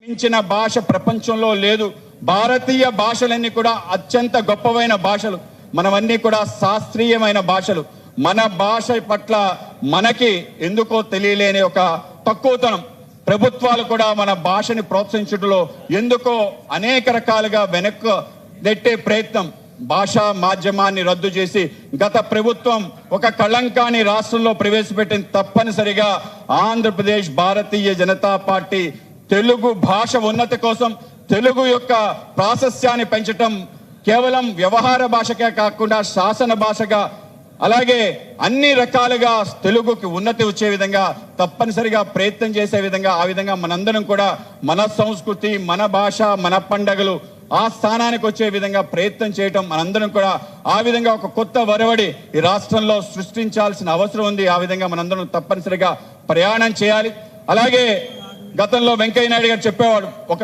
ఇచ్చిన భాష ప్రపంచంలో లేదు. భారతీయ భాషలన్నీ కూడా అత్యంత గొప్పవైన భాషలు, మనవన్నీ కూడా శాస్త్రీయమైన భాషలు. మన భాష పట్ల మనకి ఎందుకో తెలియలేని ఒక తక్కువతనం. ప్రభుత్వాలు కూడా మన భాషని ప్రోత్సహించడంలో ఎందుకో అనేక రకాలుగా వెనక్కు నెట్టే ప్రయత్నం. భాషా మాధ్యమాన్ని రద్దు చేసి గత ప్రభుత్వం ఒక కళంకాన్ని రాష్ట్రంలో ప్రవేశపెట్టిన తప్పనిసరిగా ఆంధ్రప్రదేశ్ భారతీయ జనతా పార్టీ తెలుగు భాష ఉన్నతి కోసం, తెలుగు యొక్క ప్రాశస్యాన్ని పెంచటం కేవలం వ్యవహార భాషకే కాకుండా శాసన భాషగా, అలాగే అన్ని రకాలుగా తెలుగుకి ఉన్నతి వచ్చే విధంగా తప్పనిసరిగా ప్రయత్నం చేసే విధంగా, ఆ విధంగా మనందరం కూడా మన సంస్కృతి, మన భాష, మన పండగలు ఆ స్థానానికి వచ్చే విధంగా ప్రయత్నం చేయటం, మనందరం కూడా ఆ విధంగా ఒక కొత్త వరవడి ఈ రాష్ట్రంలో సృష్టించాల్సిన అవసరం ఉంది. ఆ విధంగా మనందరం తప్పనిసరిగా ప్రయాణం చేయాలి. అలాగే గతంలో వెంకయ్య నాయుడు గారు చెప్పేవాడు, ఒక